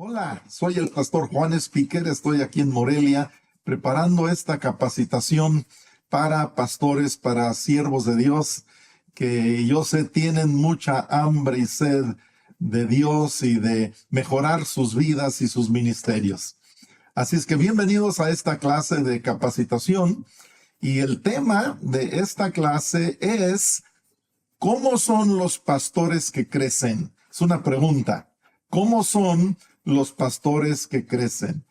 Hola, soy el pastor Juan Speaker, estoy aquí en Morelia preparando esta capacitación para pastores, para siervos de Dios, que yo sé tienen mucha hambre y sed de Dios y de mejorar sus vidas y sus ministerios. Así es que bienvenidos a esta clase de capacitación y el tema de esta clase es ¿cómo son los pastores que crecen? Es una pregunta. ¿Cómo son los pastores que crecen?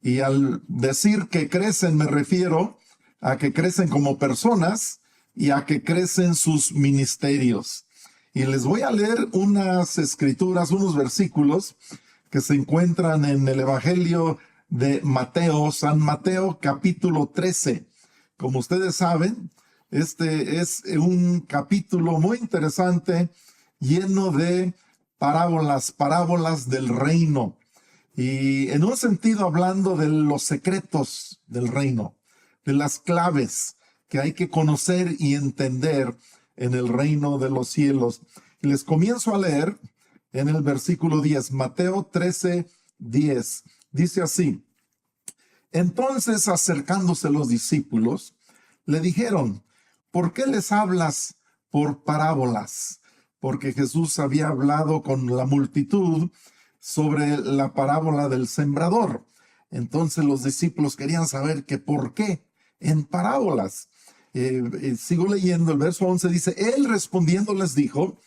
Y al decir que crecen me refiero a que crecen como personas y a que crecen sus ministerios. Y les voy a leer unas escrituras, unos versículos que se encuentran en el Evangelio de Mateo, San Mateo capítulo 13. Como ustedes saben, este es un capítulo muy interesante, lleno de parábolas del reino. Y en un sentido hablando de los secretos del reino, de las claves que hay que conocer y entender en el reino de los cielos. Y les comienzo a leer en el versículo 10, Mateo 13:10. Dice así: entonces, acercándose los discípulos, le dijeron: ¿por qué les hablas por parábolas? Porque Jesús había hablado con la multitud sobre la parábola del sembrador. Entonces los discípulos querían saber que por qué en parábolas. Sigo leyendo, el verso 11 dice: él respondiendo les dijo: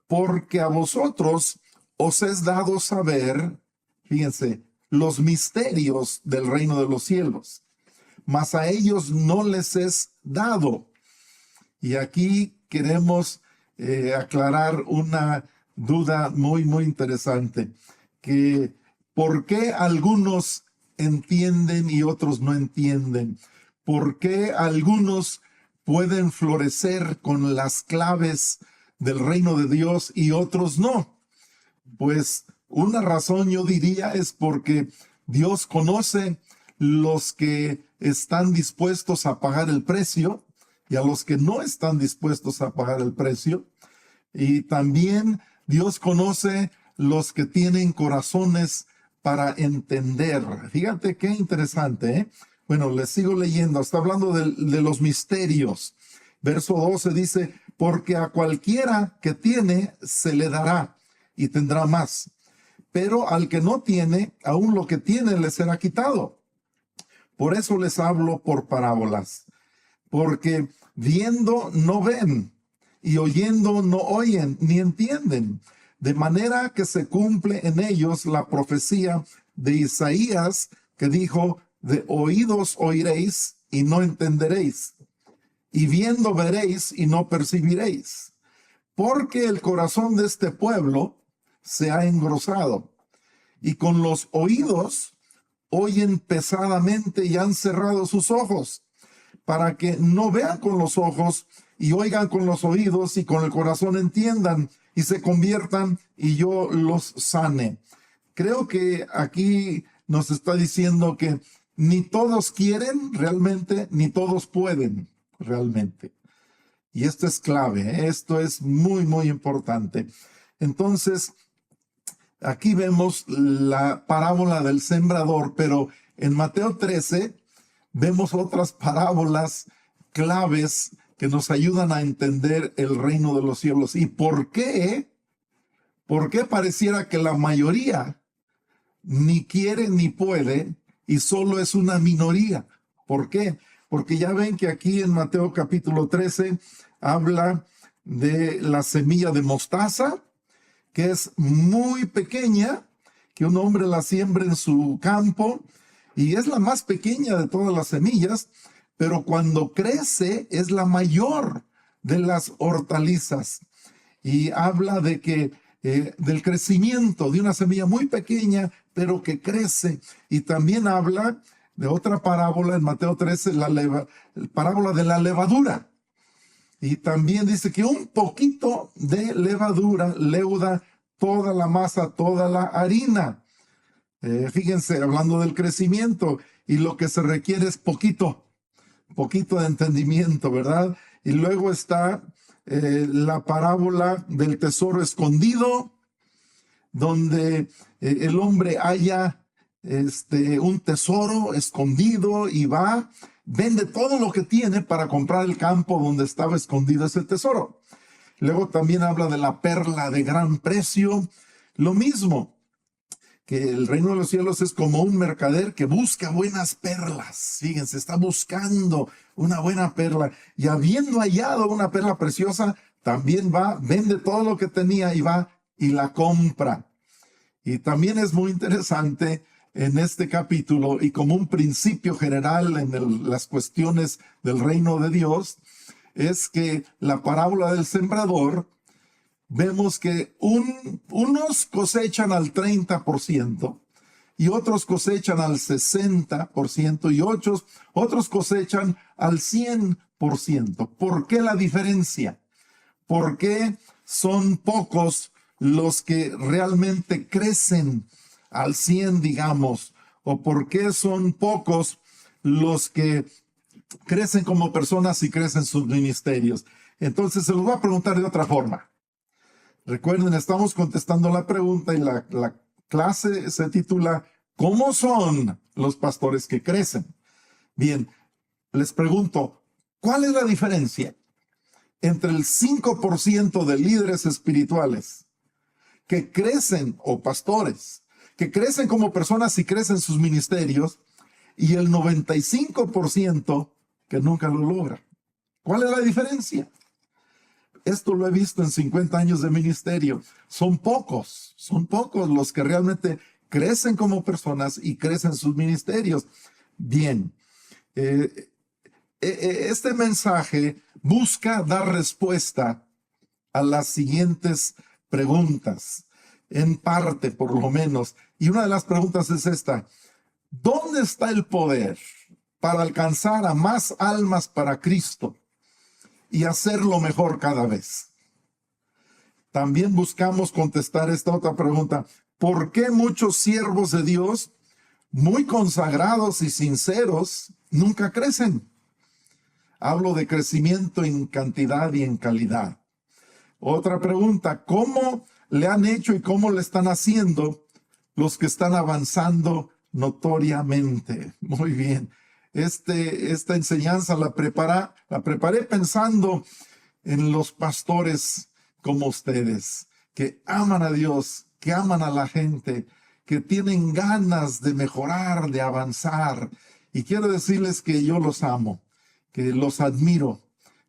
porque a vosotros os es dado saber, fíjense, los misterios del reino de los cielos, mas a ellos no les es dado. Y aquí queremos aclarar una duda muy interesante, que ¿por qué algunos entienden y otros no entienden? ¿Por qué algunos pueden florecer con las claves del reino de Dios y otros no? Pues una razón yo diría es porque Dios conoce los que están dispuestos a pagar el precio y a los que no están dispuestos a pagar el precio. Y también Dios conoce los que tienen corazones para entender. Fíjate qué interesante, ¿eh? Bueno, les sigo leyendo. Está hablando de los misterios. Verso 12 dice: porque a cualquiera que tiene se le dará y tendrá más. Pero al que no tiene, aún lo que tiene le será quitado. Por eso les hablo por parábolas. Porque viendo no ven, y oyendo no oyen, ni entienden. De manera que se cumple en ellos la profecía de Isaías, que dijo: de oídos oiréis y no entenderéis, y viendo veréis y no percibiréis. Porque el corazón de este pueblo se ha engrosado, y con los oídos oyen pesadamente y han cerrado sus ojos, para que no vean con los ojos y oigan con los oídos y con el corazón entiendan y se conviertan y yo los sane. Creo que aquí nos está diciendo que ni todos quieren realmente, ni todos pueden realmente. Y esto es clave, ¿eh? Esto es muy importante. Entonces, aquí vemos la parábola del sembrador, pero en Mateo 13 vemos otras parábolas claves que nos ayudan a entender el reino de los cielos. ¿Y por qué? ¿Por qué pareciera que la mayoría ni quiere ni puede y solo es una minoría? ¿Por qué? Porque ya ven que aquí en Mateo capítulo 13 habla de la semilla de mostaza, que es muy pequeña, que un hombre la siembra en su campo, y es la más pequeña de todas las semillas, pero cuando crece es la mayor de las hortalizas. Y habla de que del crecimiento de una semilla muy pequeña, pero que crece. Y también habla de otra parábola en Mateo 13, la parábola de la levadura. Y también dice que un poquito de levadura leuda toda la masa, toda la harina. Fíjense, hablando del crecimiento, y lo que se requiere es poquito de entendimiento, ¿verdad? Y luego está la parábola del tesoro escondido, donde el hombre halla un tesoro escondido y va, vende todo lo que tiene para comprar el campo donde estaba escondido ese tesoro. Luego también habla de la perla de gran precio. Lo mismo, que el reino de los cielos es como un mercader que busca buenas perlas. Fíjense, está buscando una buena perla. Y habiendo hallado una perla preciosa, también va, vende todo lo que tenía y va y la compra. Y también es muy interesante en este capítulo, y como un principio general en las cuestiones del reino de Dios, es que la parábola del sembrador, vemos que unos cosechan al 30% y otros cosechan al 60% y otros cosechan al 100%. ¿Por qué la diferencia? ¿Por qué son pocos los que realmente crecen al 100, digamos? ¿O por qué son pocos los que crecen como personas y crecen sus ministerios? Entonces se los voy a preguntar de otra forma. Recuerden, estamos contestando la pregunta y la clase se titula ¿Cómo son los pastores que crecen? Bien, les pregunto, ¿cuál es la diferencia entre el 5% de líderes espirituales que crecen, o pastores, que crecen como personas y crecen sus ministerios, y el 95% que nunca lo logra? ¿Cuál es la diferencia? Esto lo he visto en 50 años de ministerio. Son pocos los que realmente crecen como personas y crecen sus ministerios. Bien, este mensaje busca dar respuesta a las siguientes preguntas, en parte por lo menos. Y una de las preguntas es esta: ¿dónde está el poder para alcanzar a más almas para Cristo y hacerlo mejor cada vez? También buscamos contestar esta otra pregunta: ¿por qué muchos siervos de Dios, muy consagrados y sinceros, nunca crecen? Hablo de crecimiento en cantidad y en calidad. Otra pregunta: ¿cómo le han hecho y cómo le están haciendo los que están avanzando notoriamente? Muy bien. Esta enseñanza la preparé pensando en los pastores como ustedes, que aman a Dios, que aman a la gente, que tienen ganas de mejorar, de avanzar. Y quiero decirles que yo los amo, que los admiro,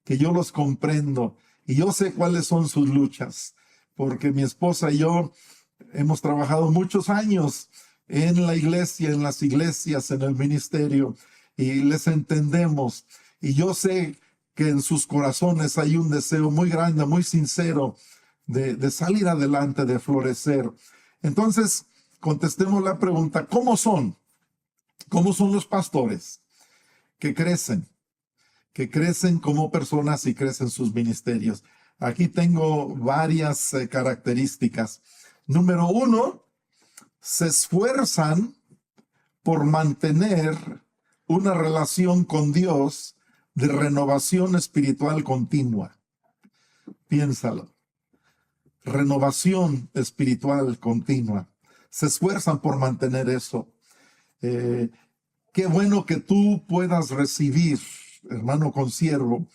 que yo los comprendo, y yo sé cuáles son sus luchas, porque mi esposa y yo hemos trabajado muchos años en la iglesia, en las iglesias, en el ministerio, y les entendemos. Y yo sé que en sus corazones hay un deseo muy grande, muy sincero de salir adelante, de florecer. Entonces, contestemos la pregunta: ¿cómo son? ¿Cómo son los pastores que crecen como personas y crecen sus ministerios? Aquí tengo varias características. Número 1, se esfuerzan por mantener una relación con Dios de renovación espiritual continua. Piénsalo. Renovación espiritual continua. Se esfuerzan por mantener eso. Qué bueno que tú puedas recibir, hermano consiervo,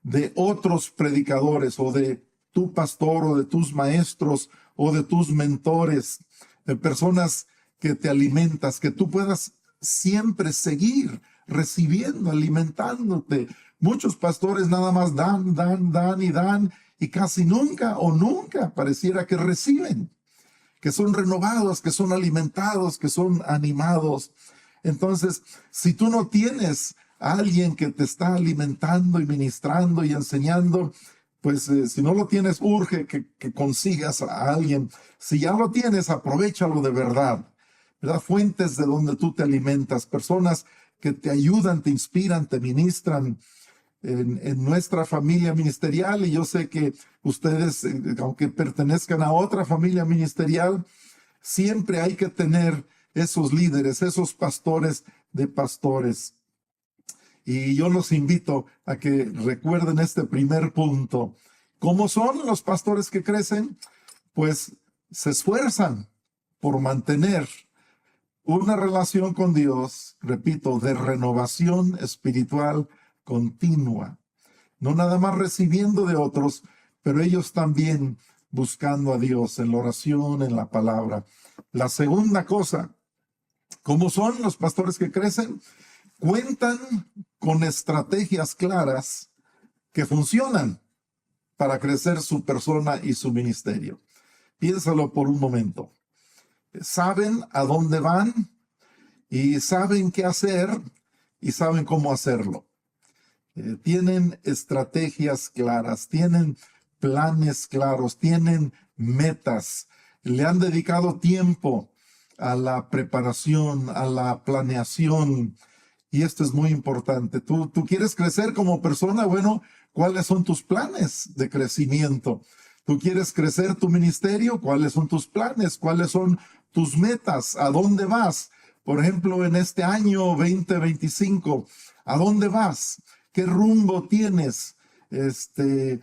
de otros predicadores, o de tu pastor, o de tus maestros, o de tus mentores, de personas que te alimentas, que tú puedas siempre seguir recibiendo, alimentándote. Muchos pastores nada más dan, y casi nunca o nunca pareciera que reciben, que son renovados, que son alimentados, que son animados. Entonces, si tú no tienes a alguien que te está alimentando y ministrando y enseñando, pues si no lo tienes, urge que consigas a alguien. Si ya lo tienes, aprovéchalo de verdad, ¿verdad? Fuentes de donde tú te alimentas, personas que te ayudan, te inspiran, te ministran. En nuestra familia ministerial, y yo sé que ustedes, aunque pertenezcan a otra familia ministerial, siempre hay que tener esos líderes, esos pastores de pastores. Y yo los invito a que recuerden este primer punto. ¿Cómo son los pastores que crecen? Pues se esfuerzan por mantener una relación con Dios, repito, de renovación espiritual continua. No nada más recibiendo de otros, pero ellos también buscando a Dios en la oración, en la palabra. La segunda cosa, ¿cómo son los pastores que crecen? Cuentan con estrategias claras que funcionan para crecer su persona y su ministerio. Piénsalo por un momento. Saben a dónde van y saben qué hacer y saben cómo hacerlo. Tienen estrategias claras, tienen planes claros, tienen metas. Le han dedicado tiempo a la preparación, a la planeación. Y esto es muy importante. ¿Tú quieres crecer como persona? Bueno, ¿cuáles son tus planes de crecimiento? ¿Tú quieres crecer tu ministerio? ¿Cuáles son tus planes? ¿Cuáles son tus metas? ¿A dónde vas? Por ejemplo, en este año 2025, ¿a dónde vas? ¿Qué rumbo tienes? ¿Qué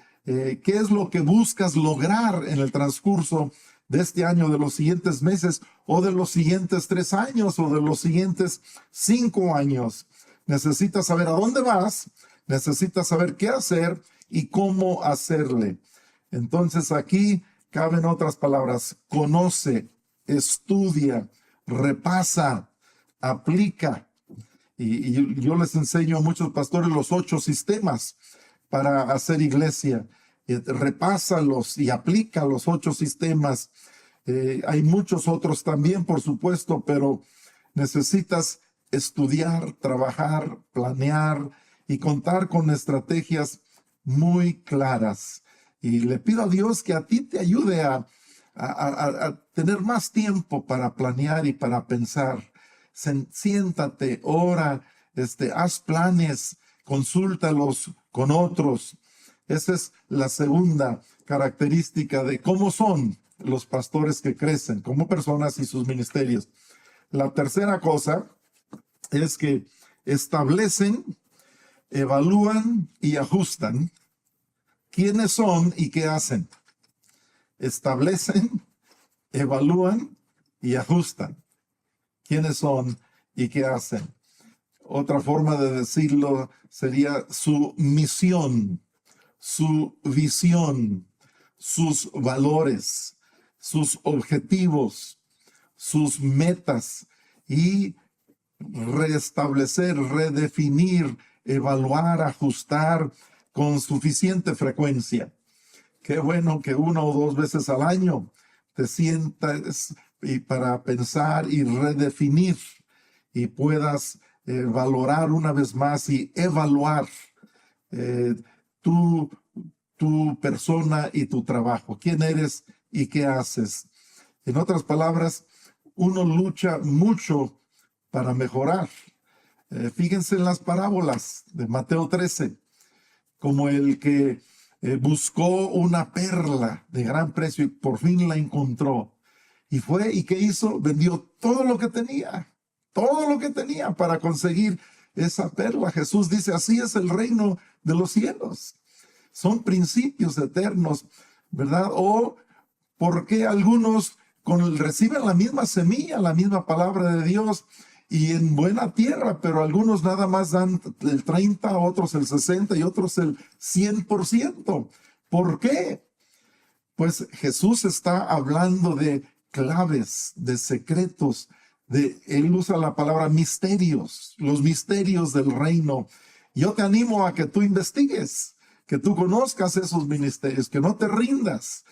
es lo que buscas lograr en el transcurso de este año, de los siguientes meses, o de los siguientes 3 años, o de los siguientes 5 años? Necesitas saber a dónde vas, necesitas saber qué hacer y cómo hacerle. Entonces aquí caben otras palabras: conoce, estudia, repasa, aplica. Y yo les enseño a muchos pastores los 8 sistemas para hacer iglesia. Repásalos y aplica los 8 sistemas. Hay muchos otros también, por supuesto, pero necesitas estudiar, trabajar, planear y contar con estrategias muy claras. Y le pido a Dios que a ti te ayude a tener más tiempo para planear y para pensar. Siéntate, ora, haz planes, consúltalos con otros. Esa es la segunda característica de cómo son los pastores que crecen como personas y sus ministerios. La tercera cosa es que establecen, evalúan y ajustan quiénes son y qué hacen. Establecen, evalúan y ajustan quiénes son y qué hacen. Otra forma de decirlo sería su misión, su visión, sus valores, sus objetivos, sus metas, y restablecer, redefinir, evaluar, ajustar con suficiente frecuencia. Qué bueno que 1 o 2 veces al año te sientas y para pensar y redefinir y puedas valorar una vez más y evaluar tu persona y tu trabajo, quién eres y qué haces. En otras palabras, uno lucha mucho para mejorar. Fíjense en las parábolas de Mateo 13, como el que buscó una perla de gran precio y por fin la encontró. Y fue, ¿y qué hizo? Vendió todo lo que tenía para conseguir esa perla. Jesús dice, así es el reino de los cielos. Son principios eternos, ¿verdad? O ¿por qué algunos reciben la misma semilla, la misma palabra de Dios y en buena tierra, pero algunos nada más dan el 30, otros el 60 y otros el 100%? ¿Por qué? Pues Jesús está hablando de claves, de secretos, él usa la palabra misterios, los misterios del reino. Yo te animo a que tú investigues, que tú conozcas esos ministerios, que no te rindas.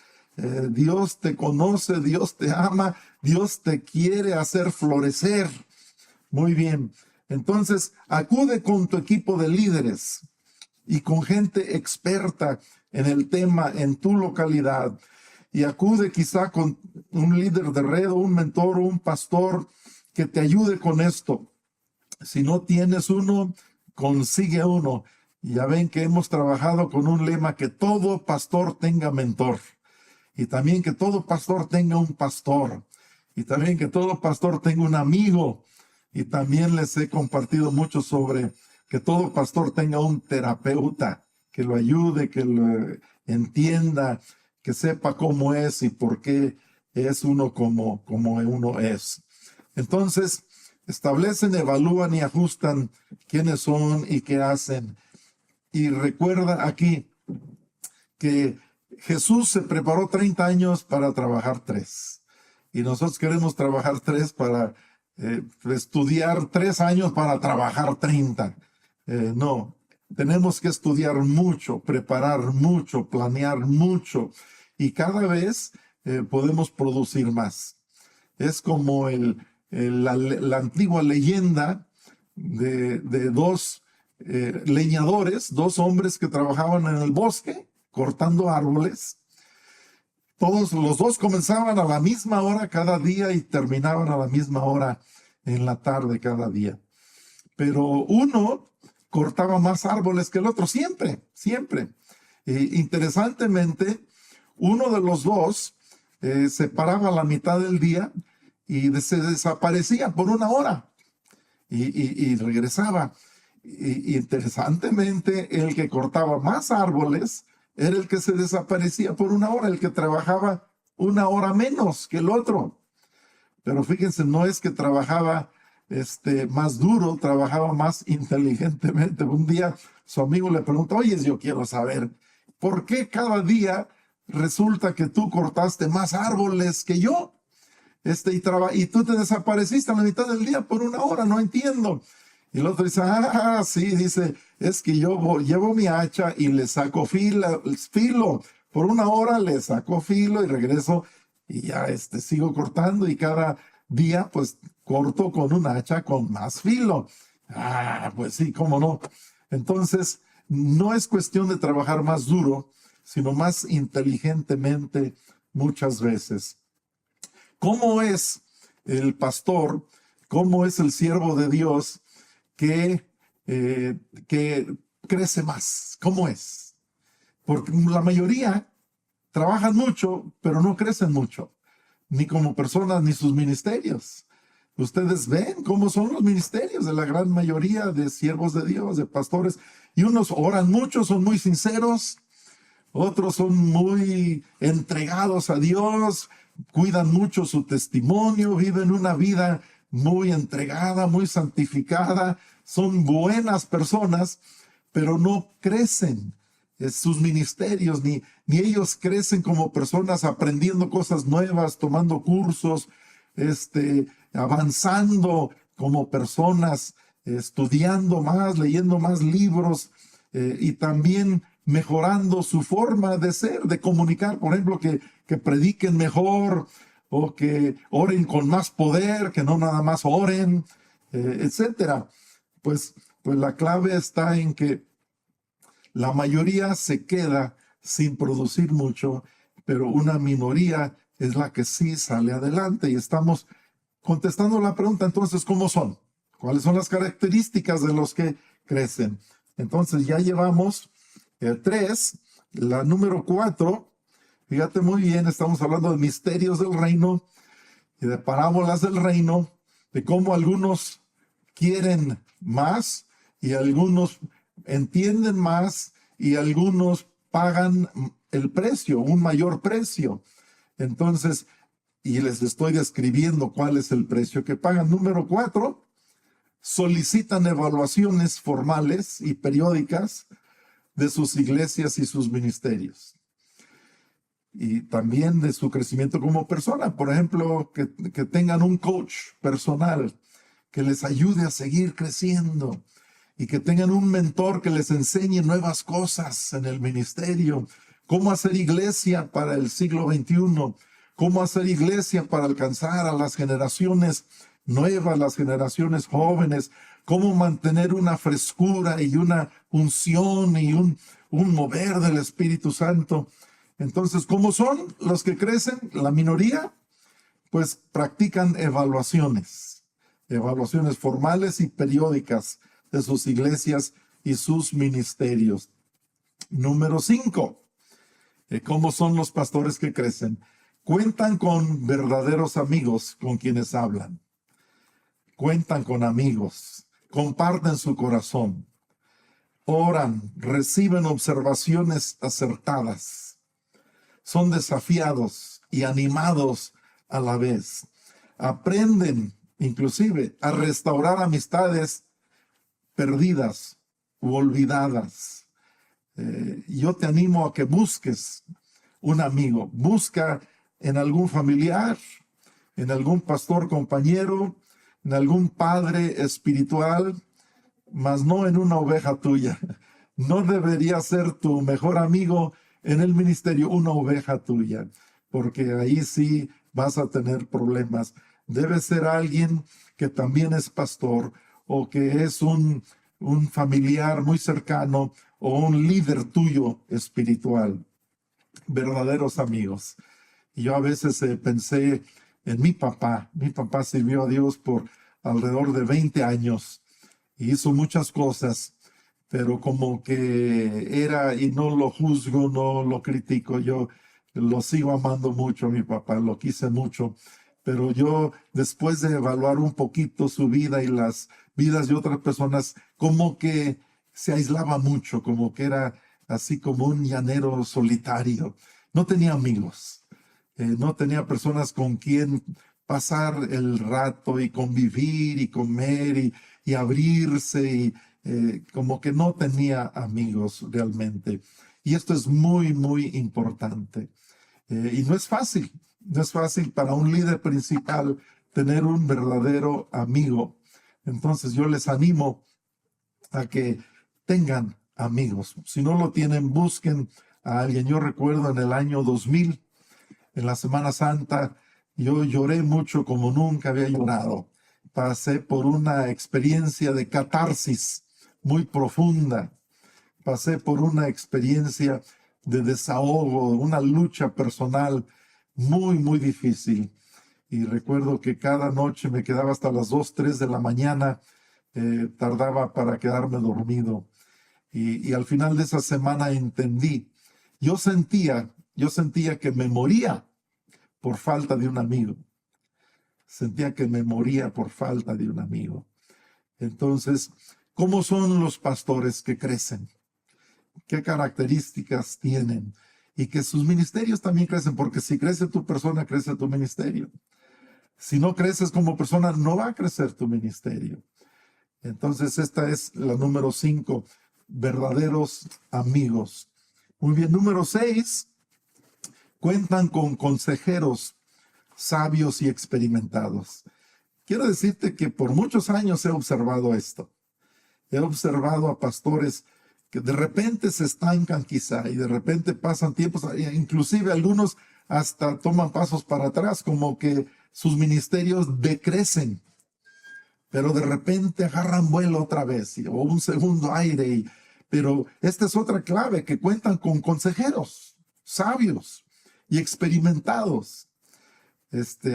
Dios te conoce, Dios te ama, Dios te quiere hacer florecer. Muy bien, entonces acude con tu equipo de líderes y con gente experta en el tema en tu localidad, y acude quizá con un líder de red, un mentor, un pastor que te ayude con esto. Si no tienes uno, consigue uno. Ya ven que hemos trabajado con un lema: que todo pastor tenga mentor, y también que todo pastor tenga un pastor, y también que todo pastor tenga un amigo. Y también les he compartido mucho sobre que todo pastor tenga un terapeuta que lo ayude, que lo entienda, que sepa cómo es y por qué es uno como uno es. Entonces, establecen, evalúan y ajustan quiénes son y qué hacen. Y recuerda aquí que Jesús se preparó 30 años para trabajar 3. Y nosotros queremos trabajar 3 para estudiar 3 años para trabajar 30. No, tenemos que estudiar mucho, preparar mucho, planear mucho. Y cada vez podemos producir más. Es como la antigua leyenda de dos leñadores, dos hombres que trabajaban en el bosque cortando árboles. Todos los dos comenzaban a la misma hora cada día y terminaban a la misma hora en la tarde cada día. Pero uno cortaba más árboles que el otro, siempre, siempre. Interesantemente, uno de los dos se paraba a la mitad del día y se desaparecía por una hora y regresaba. Y interesantemente, el que cortaba más árboles era el que se desaparecía por una hora, el que trabajaba una hora menos que el otro. Pero fíjense, no es que trabajaba más duro, trabajaba más inteligentemente. Un día su amigo le preguntó, oye, yo quiero saber, ¿por qué cada día resulta que tú cortaste más árboles que yo? Y tú te desapareciste a la mitad del día por una hora, no entiendo. Y el otro dice, sí, dice, es que yo llevo mi hacha y le saco filo. Por una hora le saco filo y regreso y ya sigo cortando y cada día pues corto con un hacha con más filo. Pues sí, cómo no. Entonces, no es cuestión de trabajar más duro, sino más inteligentemente muchas veces. ¿Cómo es el pastor? ¿Cómo es el siervo de Dios que crece más? ¿Cómo es? Porque la mayoría trabajan mucho, pero no crecen mucho, ni como personas, ni sus ministerios. Ustedes ven cómo son los ministerios de la gran mayoría de siervos de Dios, de pastores, y unos oran mucho, son muy sinceros, otros son muy entregados a Dios, cuidan mucho su testimonio, viven una vida muy entregada, muy santificada, son buenas personas, pero no crecen sus ministerios, ni ellos crecen como personas aprendiendo cosas nuevas, tomando cursos, avanzando como personas, estudiando más, leyendo más libros y también mejorando su forma de ser, de comunicar, por ejemplo, que prediquen mejor o que oren con más poder, que no nada más oren, etcétera. Pues la clave está en que la mayoría se queda sin producir mucho, pero una minoría es la que sí sale adelante. Y estamos contestando la pregunta, entonces, ¿cómo son? ¿Cuáles son las características de los que crecen? Entonces, ya llevamos 3, la número 4. Fíjate muy bien, estamos hablando de misterios del reino y de parábolas del reino, de cómo algunos quieren más y algunos entienden más y algunos pagan el precio, un mayor precio. Entonces, y les estoy describiendo cuál es el precio que pagan. Número 4, solicitan evaluaciones formales y periódicas de sus iglesias y sus ministerios. Y también de su crecimiento como persona. Por ejemplo, que tengan un coach personal que les ayude a seguir creciendo y que tengan un mentor que les enseñe nuevas cosas en el ministerio, cómo hacer iglesia para el siglo XXI, cómo hacer iglesia para alcanzar a las generaciones nuevas, las generaciones jóvenes, cómo mantener una frescura y una unción y un mover del Espíritu Santo. Entonces, ¿cómo son los que crecen? La minoría, pues practican evaluaciones formales y periódicas de sus iglesias y sus ministerios. Número 5, ¿cómo son los pastores que crecen? Cuentan con verdaderos amigos con quienes hablan. Cuentan con amigos, comparten su corazón, oran, reciben observaciones acertadas, son desafiados y animados a la vez. Aprenden inclusive a restaurar amistades perdidas u olvidadas. Yo te animo a que busques un amigo. Busca en algún familiar, en algún pastor compañero, en algún padre espiritual, mas no en una oveja tuya. No debería ser tu mejor amigo en el ministerio una oveja tuya, porque ahí sí vas a tener problemas. Debe ser alguien que también es pastor o que es un familiar muy cercano o un líder tuyo espiritual. Verdaderos amigos. Y yo a veces pensé en mi papá. Mi papá sirvió a Dios por alrededor de 20 años y hizo muchas cosas, pero como que era, y no lo juzgo, no lo critico, yo lo sigo amando mucho a mi papá, lo quise mucho, pero yo después de evaluar un poquito su vida y las vidas de otras personas, como que se aislaba mucho, como que era así como un llanero solitario. No tenía amigos, no tenía personas con quien pasar el rato y convivir y comer y abrirse y como que no tenía amigos realmente. Y esto es muy, muy importante. Y no es fácil, no es fácil para un líder principal tener un verdadero amigo. Entonces yo les animo a que tengan amigos. Si no lo tienen, busquen a alguien. Yo recuerdo en el año 2000, en la Semana Santa, yo lloré mucho como nunca había llorado. Pasé por una experiencia de catarsis muy profunda. Pasé por una experiencia de desahogo, una lucha personal muy, muy difícil. Y recuerdo que cada noche me quedaba hasta las 2, 3 de la mañana, tardaba para quedarme dormido. Y al final de esa semana entendí, yo sentía que me moría por falta de un amigo. Sentía que me moría por falta de un amigo. Entonces, ¿cómo son los pastores que crecen? ¿Qué características tienen? Y que sus ministerios también crecen, porque si crece tu persona, crece tu ministerio. Si no creces como persona, no va a crecer tu ministerio. Entonces, esta es la número 5, verdaderos amigos. Muy bien, número 6, cuentan con consejeros sabios y experimentados. Quiero decirte que por muchos años he observado esto. He observado a pastores que de repente se estancan quizá y de repente pasan tiempos, inclusive algunos hasta toman pasos para atrás, como que sus ministerios decrecen, pero de repente agarran vuelo otra vez o un segundo aire. Pero esta es otra clave, que cuentan con consejeros sabios y experimentados.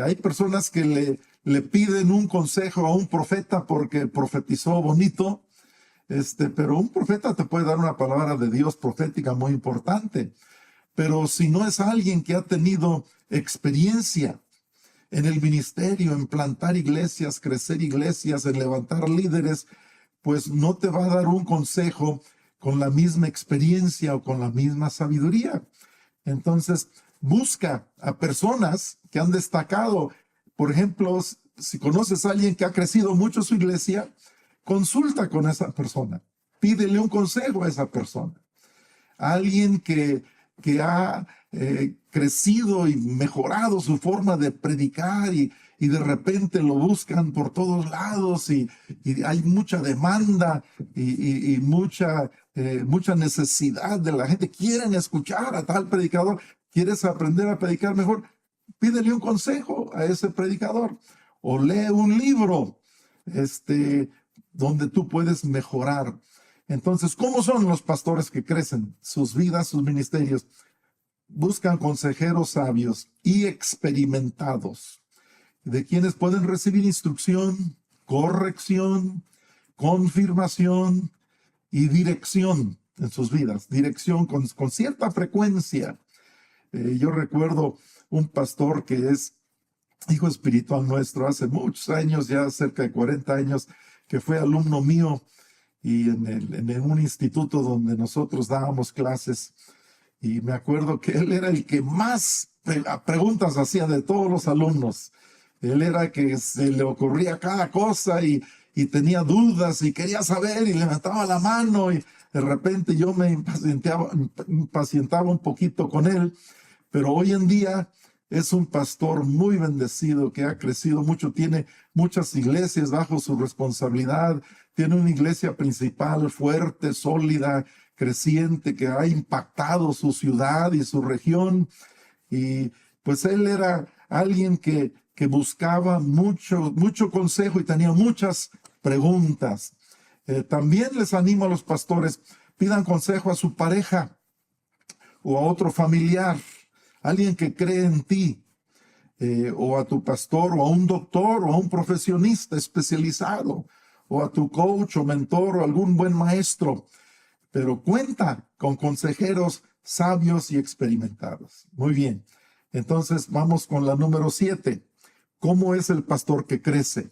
Hay personas que le piden un consejo a un profeta porque profetizó bonito, pero un profeta te puede dar una palabra de Dios profética muy importante. Pero si no es alguien que ha tenido experiencia en el ministerio, en plantar iglesias, crecer iglesias, en levantar líderes, pues no te va a dar un consejo con la misma experiencia o con la misma sabiduría. Entonces, busca a personas que han destacado. Por ejemplo, si conoces a alguien que ha crecido mucho su iglesia, consulta con esa persona. Pídele un consejo a esa persona. Alguien que ha crecido y mejorado su forma de predicar y de repente lo buscan por todos lados y hay mucha demanda y mucha necesidad de la gente. Quieren escuchar a tal predicador. ¿Quieres aprender a predicar mejor? Pídele un consejo a ese predicador o lee un libro donde tú puedes mejorar. Entonces, ¿cómo son los pastores que crecen? Sus vidas, sus ministerios. Buscan consejeros sabios y experimentados, de quienes pueden recibir instrucción, corrección, confirmación y dirección en sus vidas. Dirección con cierta frecuencia. Yo recuerdo un pastor que es hijo espiritual nuestro hace muchos años, ya cerca de 40 años, que fue alumno mío y en un instituto donde nosotros dábamos clases. Y me acuerdo que él era el que más preguntas hacía de todos los alumnos. Él era que se le ocurría cada cosa y tenía dudas y quería saber y levantaba la mano y de repente yo me impacientaba un poquito con él, pero hoy en día es un pastor muy bendecido que ha crecido mucho, tiene muchas iglesias bajo su responsabilidad, tiene una iglesia principal fuerte, sólida, creciente, que ha impactado su ciudad y su región. Y pues él era alguien que buscaba mucho consejo y tenía muchas preguntas. También les animo a los pastores, pidan consejo a su pareja o a otro familiar, alguien que cree en ti, o a tu pastor, o a un doctor, o a un profesionista especializado, o a tu coach o mentor, o algún buen maestro. Pero cuenta con consejeros sabios y experimentados. Muy bien. Entonces vamos con la número 7. ¿Cómo es el pastor que crece?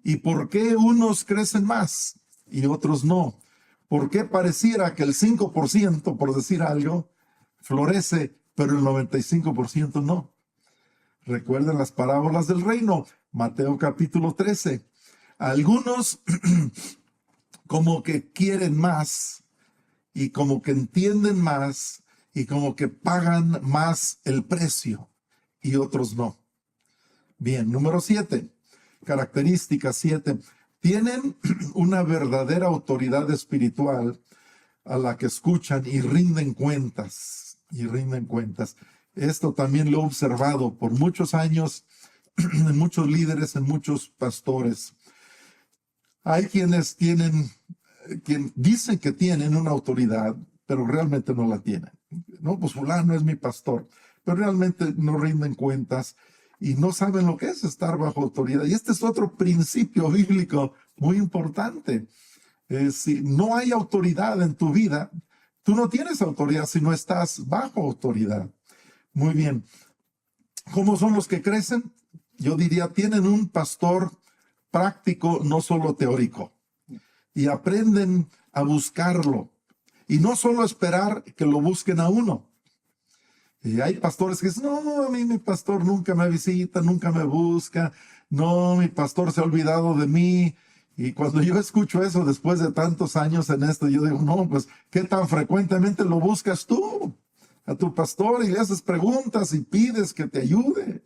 ¿Y por qué unos crecen más y otros no? ¿Por qué pareciera que el 5%, por decir algo, florece, pero el 95% no? Recuerden las parábolas del reino, Mateo capítulo 13. Algunos como que quieren más y como que entienden más y como que pagan más el precio y otros no. Bien, número 7. Característica 7. Tienen una verdadera autoridad espiritual a la que escuchan y rinden cuentas. Esto también lo he observado por muchos años en muchos líderes, en muchos pastores. Hay quienes dicen que tienen una autoridad, pero realmente no la tienen. No, pues fulano es mi pastor, pero realmente no rinden cuentas y no saben lo que es estar bajo autoridad. Y este es otro principio bíblico muy importante. Si no hay autoridad en tu vida, tú no tienes autoridad si no estás bajo autoridad. Muy bien. ¿Cómo son los que crecen? Yo diría, tienen un pastor práctico, no solo teórico. Y aprenden a buscarlo. Y no solo esperar que lo busquen a uno. Y hay pastores que dicen, no, a mí mi pastor nunca me visita, nunca me busca. No, mi pastor se ha olvidado de mí. Y cuando yo escucho eso después de tantos años en esto, yo digo, no, pues, ¿qué tan frecuentemente lo buscas tú a tu pastor y le haces preguntas y pides que te ayude?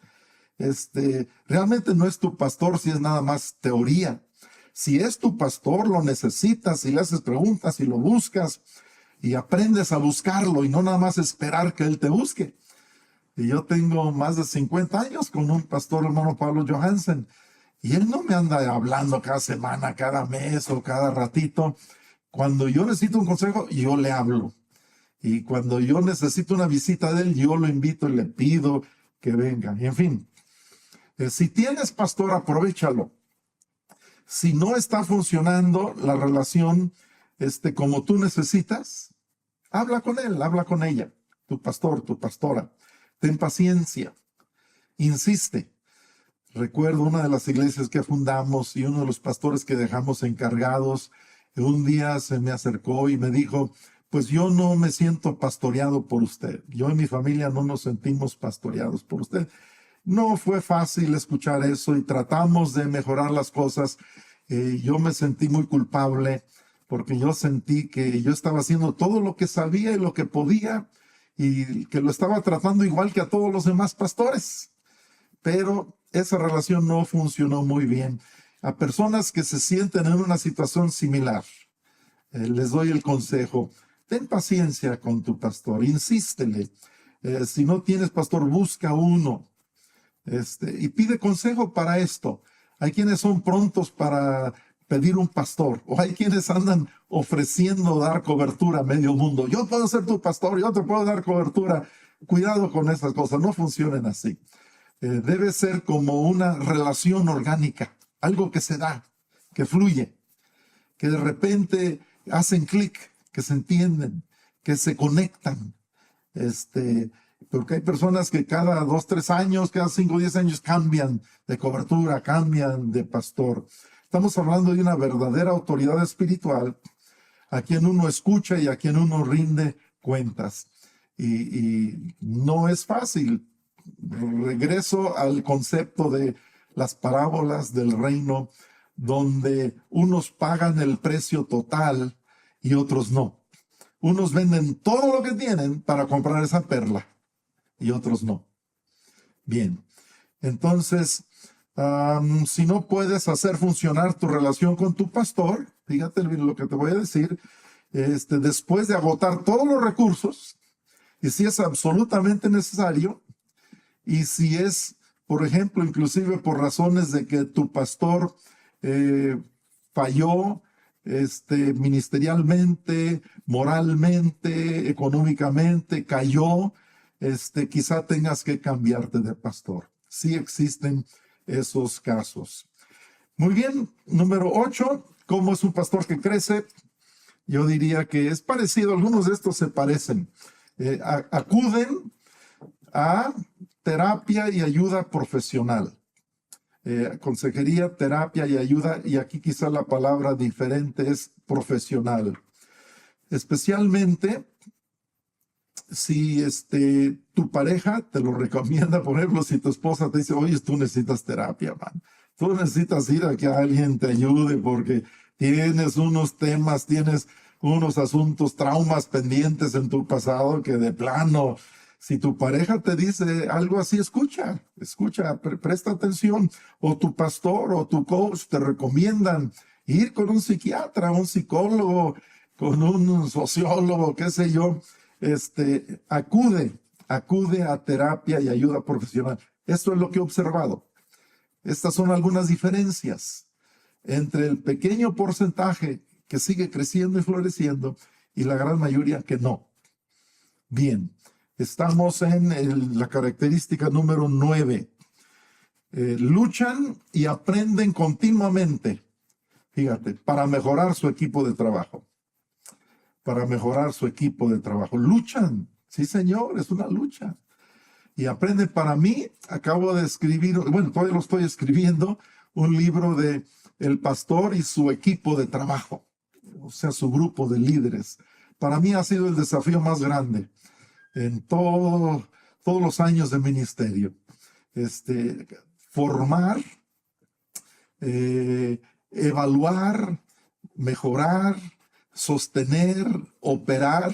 Realmente no es tu pastor si es nada más teoría. Si es tu pastor, lo necesitas y le haces preguntas y lo buscas y aprendes a buscarlo y no nada más esperar que él te busque. Y yo tengo más de 50 años con un pastor, hermano Pablo Johansen, y él no me anda hablando cada semana, cada mes o cada ratito. Cuando yo necesito un consejo, yo le hablo. Y cuando yo necesito una visita de él, yo lo invito y le pido que venga. Y en fin, si tienes pastor, aprovéchalo. Si no está funcionando la relación como tú necesitas, habla con él, habla con ella, tu pastor, tu pastora. Ten paciencia, insiste. Recuerdo una de las iglesias que fundamos y uno de los pastores que dejamos encargados, un día se me acercó y me dijo, pues yo no me siento pastoreado por usted. Yo y mi familia no nos sentimos pastoreados por usted. No fue fácil escuchar eso y tratamos de mejorar las cosas. Yo me sentí muy culpable porque yo sentí que yo estaba haciendo todo lo que sabía y lo que podía y que lo estaba tratando igual que a todos los demás pastores. Pero esa relación no funcionó muy bien. A personas que se sienten en una situación similar, les doy el consejo, ten paciencia con tu pastor, insístele. Si no tienes pastor, busca uno. Y pide consejo para esto. Hay quienes son prontos para pedir un pastor, o hay quienes andan ofreciendo dar cobertura a medio mundo. Yo puedo ser tu pastor, yo te puedo dar cobertura. Cuidado con esas cosas, no funcionen así. Debe ser como una relación orgánica, algo que se da, que fluye, que de repente hacen clic, que se entienden, que se conectan. Porque hay personas que cada 2, 3 años, cada 5, 10 años cambian de cobertura, cambian de pastor. Estamos hablando de una verdadera autoridad espiritual a quien uno escucha y a quien uno rinde cuentas. Y no es fácil. regreso al concepto de las parábolas del reino, donde unos pagan el precio total y otros no. Unos venden todo lo que tienen para comprar esa perla y otros no. Bien, entonces, si no puedes hacer funcionar tu relación con tu pastor, fíjate lo que te voy a decir, después de agotar todos los recursos, y si es absolutamente necesario, y si es, por ejemplo, inclusive por razones de que tu pastor falló ministerialmente, moralmente, económicamente, cayó, quizá tengas que cambiarte de pastor. Sí existen esos casos. Muy bien, número 8, ¿cómo es un pastor que crece? Yo diría que es parecido, algunos de estos se parecen. Acuden a terapia y ayuda profesional. Consejería, terapia y ayuda, y aquí quizá la palabra diferente es profesional. Especialmente si tu pareja te lo recomienda, por ejemplo, si tu esposa te dice, oye, tú necesitas terapia, man. Tú necesitas ir a que alguien te ayude porque tienes unos temas, tienes unos asuntos, traumas pendientes en tu pasado que de plano, si tu pareja te dice algo así, escucha, presta atención. O tu pastor o tu coach te recomiendan ir con un psiquiatra, un psicólogo, con un sociólogo, qué sé yo. Acude a terapia y ayuda profesional. Esto es lo que he observado. Estas son algunas diferencias entre el pequeño porcentaje que sigue creciendo y floreciendo y la gran mayoría que no. Bien, estamos en la característica número 9. Luchan y aprenden continuamente, fíjate, para mejorar su equipo de trabajo. Luchan, sí señor, es una lucha. Y aprenden. Para mí, acabo de escribir, bueno, todavía lo estoy escribiendo, un libro de el pastor y su equipo de trabajo, o sea, su grupo de líderes. Para mí ha sido el desafío más grande en todos los años de ministerio. Formar, evaluar, mejorar, sostener, operar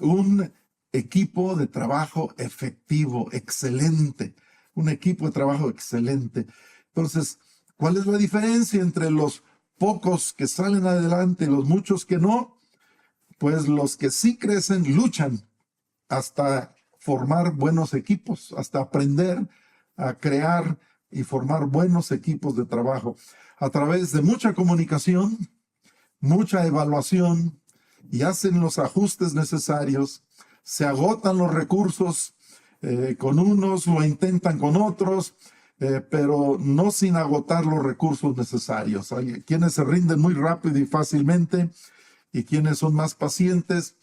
un equipo de trabajo efectivo, excelente. Un equipo de trabajo excelente. Entonces, ¿cuál es la diferencia entre los pocos que salen adelante y los muchos que no? Pues los que sí crecen luchan hasta formar buenos equipos, hasta aprender a crear y formar buenos equipos de trabajo a través de mucha comunicación, mucha evaluación, y hacen los ajustes necesarios. Se agotan los recursos con unos, lo intentan con otros, pero no sin agotar los recursos necesarios. Hay quienes se rinden muy rápido y fácilmente y quienes son más pacientes.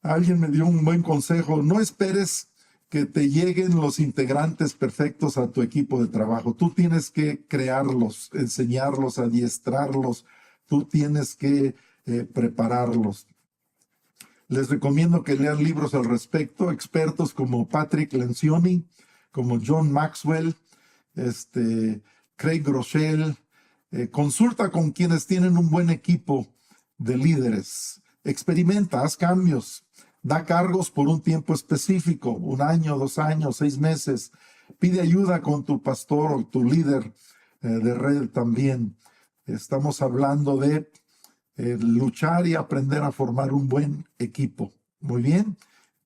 Alguien me dio un buen consejo: no esperes que te lleguen los integrantes perfectos a tu equipo de trabajo. Tú tienes que crearlos, enseñarlos, adiestrarlos. Tú tienes que prepararlos. Les recomiendo que lean libros al respecto, expertos como Patrick Lencioni, como John Maxwell, Craig Groeschel. Consulta con quienes tienen un buen equipo de líderes. Experimenta, haz cambios, da cargos por un tiempo específico, 1 año, 2 años, 6 meses. Pide ayuda con tu pastor o tu líder de red también. Estamos hablando de luchar y aprender a formar un buen equipo. Muy bien,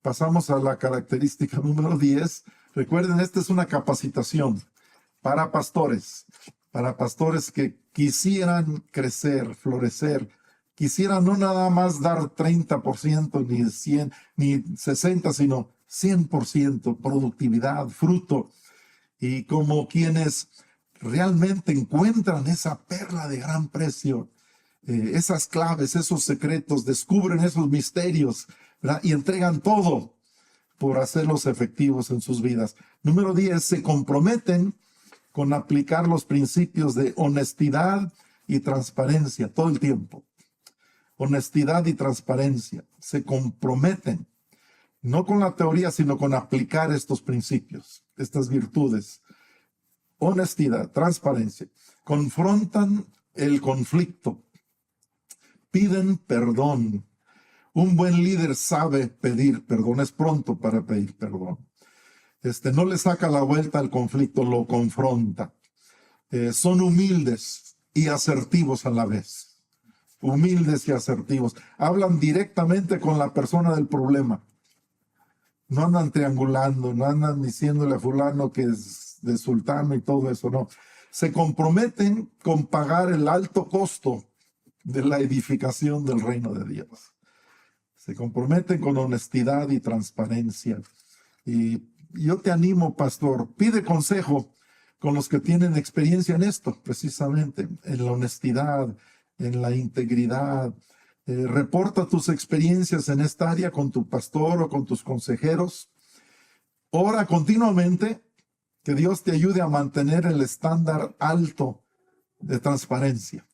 pasamos a la característica número 10. Recuerden, esta es una capacitación para pastores que quisieran crecer, florecer, quisieran no nada más dar 30%, ni 100, ni 60%, sino 100% productividad, fruto, y como quienes realmente encuentran esa perla de gran precio, esas claves, esos secretos, descubren esos misterios, ¿verdad? Y entregan todo por hacerlos efectivos en sus vidas. Número 10, se comprometen con aplicar los principios de honestidad y transparencia todo el tiempo. Honestidad y transparencia. Se comprometen no con la teoría, sino con aplicar estos principios, estas virtudes. Honestidad, transparencia. Confrontan el conflicto. Piden perdón. Un buen líder sabe pedir perdón, es pronto para pedir perdón. No le saca la vuelta al conflicto, lo confronta. Son humildes y asertivos a la vez. Humildes y asertivos. Hablan directamente con la persona del problema. No andan triangulando, no andan diciéndole a fulano que es de sultano y todo eso, no. Se comprometen con pagar el alto costo de la edificación del reino de Dios. Se comprometen con honestidad y transparencia. Y yo te animo, pastor, pide consejo con los que tienen experiencia en esto, precisamente, en la honestidad, en la integridad. Reporta tus experiencias en esta área con tu pastor o con tus consejeros. Ora continuamente que Dios te ayude a mantener el estándar alto de transparencia.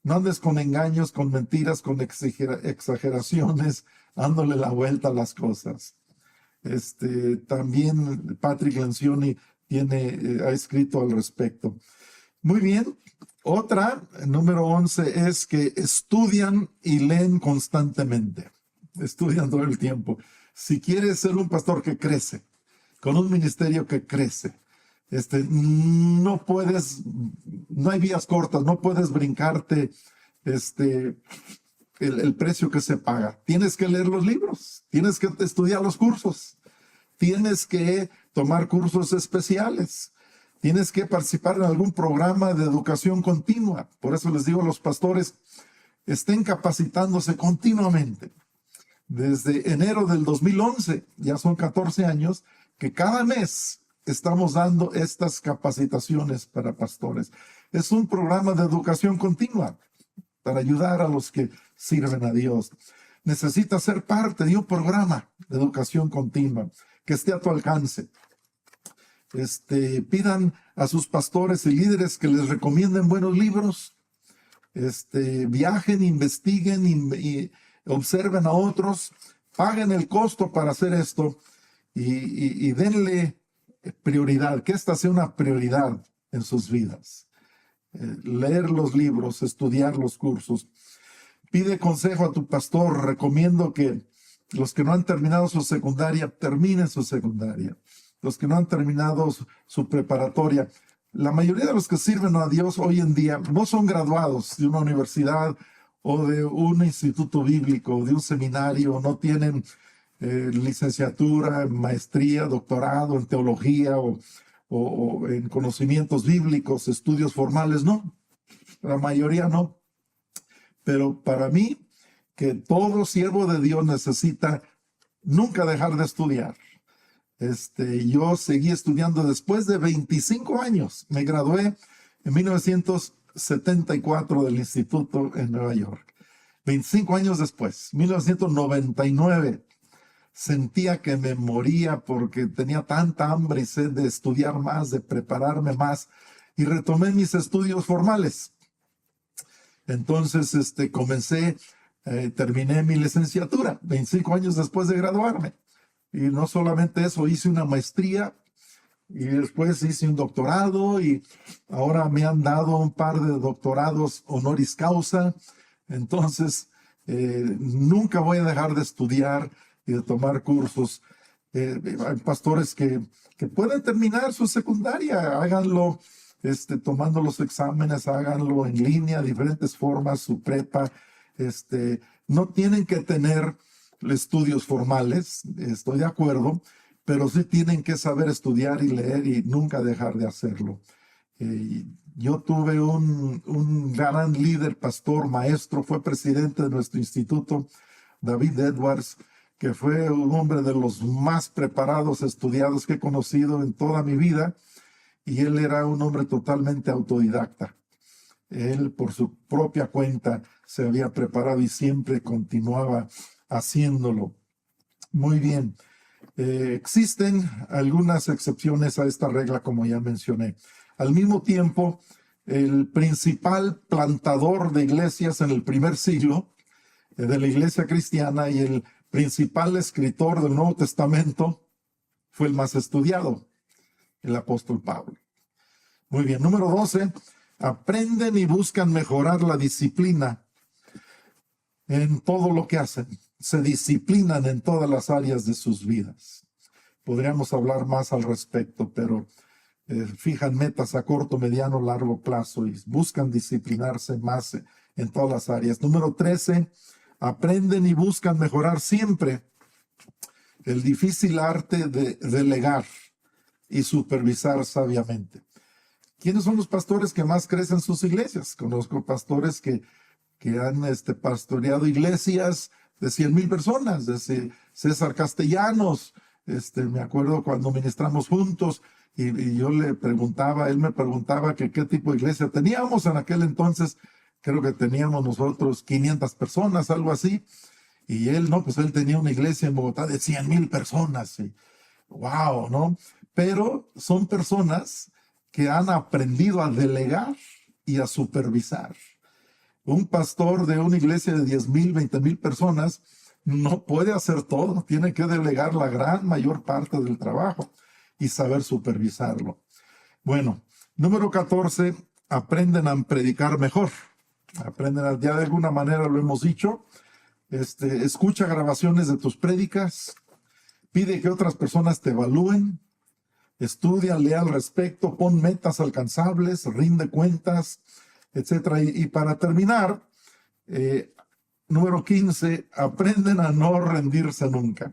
No andes con engaños, con mentiras, con exageraciones, dándole la vuelta a las cosas. También Patrick Lencioni ha escrito al respecto. Muy bien. Otra, número 11, es que estudian y leen constantemente. Estudian todo el tiempo. Si quieres ser un pastor que crece, con un ministerio que crece, no hay vías cortas, no puedes brincarte el precio que se paga. Tienes que leer los libros, tienes que estudiar los cursos, tienes que tomar cursos especiales, tienes que participar en algún programa de educación continua. Por eso les digo a los pastores, estén capacitándose continuamente. Desde enero del 2011, ya son 14 años, que cada mes estamos dando estas capacitaciones para pastores. Es un programa de educación continua para ayudar a los que sirven a Dios. Necesitas ser parte de un programa de educación continua que esté a tu alcance. Pidan a sus pastores y líderes que les recomienden buenos libros. Viajen, investiguen y observen a otros. Paguen el costo para hacer esto y denle prioridad, que esta sea una prioridad en sus vidas. Leer los libros, estudiar los cursos. Pide consejo a tu pastor. Recomiendo que los que no han terminado su secundaria, terminen su secundaria. Los que no han terminado su preparatoria. La mayoría de los que sirven a Dios hoy en día no son graduados de una universidad o de un instituto bíblico, de un seminario, no tienen licenciatura, maestría, doctorado en teología o en conocimientos bíblicos, estudios formales, no. La mayoría no. Pero para mí, que todo siervo de Dios necesita nunca dejar de estudiar. Yo seguí estudiando después de 25 años. Me gradué en 1974 del instituto en Nueva York. 25 años después, 1999, sentía que me moría porque tenía tanta hambre y sed de estudiar más, de prepararme más, y retomé mis estudios formales. Entonces, terminé mi licenciatura 25 años después de graduarme. Y no solamente eso, hice una maestría y después hice un doctorado y ahora me han dado un par de doctorados honoris causa. Entonces, nunca voy a dejar de estudiar y de tomar cursos. Hay pastores que pueden terminar su secundaria, háganlo tomando los exámenes, háganlo en línea, diferentes formas, su prepa. No tienen que tener estudios formales, estoy de acuerdo, pero sí tienen que saber estudiar y leer y nunca dejar de hacerlo. Yo tuve un gran líder, pastor, maestro, fue presidente de nuestro instituto, David Edwards, que fue un hombre de los más preparados, estudiados que he conocido en toda mi vida, y él era un hombre totalmente autodidacta. Él, por su propia cuenta, se había preparado y siempre continuaba haciéndolo. Muy bien. Existen algunas excepciones a esta regla, como ya mencioné. Al mismo tiempo, el principal plantador de iglesias en el primer siglo de la iglesia cristiana y el principal escritor del Nuevo Testamento fue el más estudiado, el apóstol Pablo. Muy bien, número 12, aprenden y buscan mejorar la disciplina en todo lo que hacen. Se disciplinan en todas las áreas de sus vidas. Podríamos hablar más al respecto, pero fijan metas a corto, mediano, largo plazo y buscan disciplinarse más en todas las áreas. Número 13, aprenden y buscan mejorar siempre el difícil arte de delegar y supervisar sabiamente. ¿Quiénes son los pastores que más crecen en sus iglesias? Conozco pastores que han pastoreado iglesias de 100,000 personas, desde César Castellanos. Me acuerdo cuando ministramos juntos y yo le preguntaba, él me preguntaba que qué tipo de iglesia teníamos en aquel entonces. Creo que teníamos nosotros 500 personas, algo así. Y él, no, pues él tenía una iglesia en Bogotá de 100,000 personas. Y, wow, ¿no? Pero son personas que han aprendido a delegar y a supervisar. Un pastor de una iglesia de 10,000, 20,000 personas no puede hacer todo. Tiene que delegar la gran mayor parte del trabajo y saber supervisarlo. Bueno, número 14, aprenden a predicar mejor. Aprenden ya de alguna manera lo hemos dicho. Escucha grabaciones de tus prédicas. Pide que otras personas te evalúen. Estudia, lea al respecto, pon metas alcanzables, rinde cuentas, etcétera. Y para terminar, número 15, aprenden a no rendirse nunca.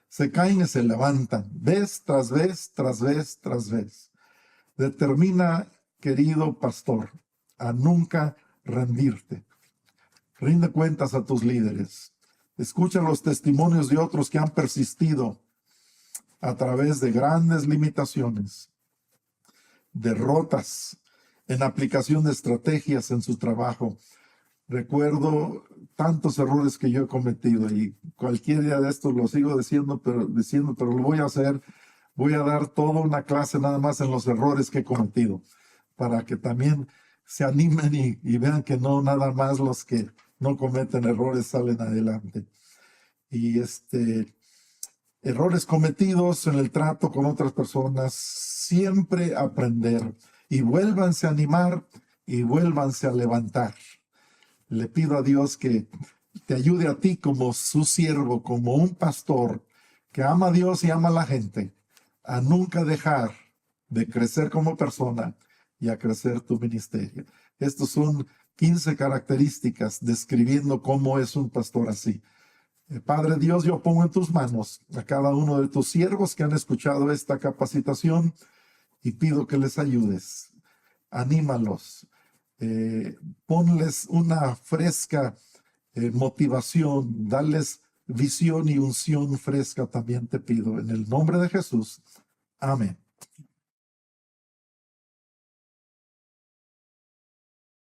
Se caen y se levantan, vez tras vez, tras vez, tras vez. Determina, querido pastor, a nunca rendirte. Rinde cuentas a tus líderes. Escucha los testimonios de otros que han persistido a través de grandes limitaciones, derrotas en aplicación de estrategias en su trabajo. Recuerdo tantos errores que yo he cometido y cualquier día de estos lo sigo diciendo, pero lo voy a hacer. Voy a dar toda una clase nada más en los errores que he cometido para que también se animen y vean que no nada más los que no cometen errores salen adelante. Y errores cometidos en el trato con otras personas, siempre aprender y vuélvanse a animar y vuélvanse a levantar. Le pido a Dios que te ayude a ti como su siervo, como un pastor que ama a Dios y ama a la gente, a nunca dejar de crecer como persona y a crecer tu ministerio. Estos son 15 características describiendo cómo es un pastor así. Padre Dios, yo pongo en tus manos a cada uno de tus siervos que han escuchado esta capacitación y pido que les ayudes. Anímalos. Ponles una fresca motivación. Dales visión y unción fresca también te pido. En el nombre de Jesús. Amén.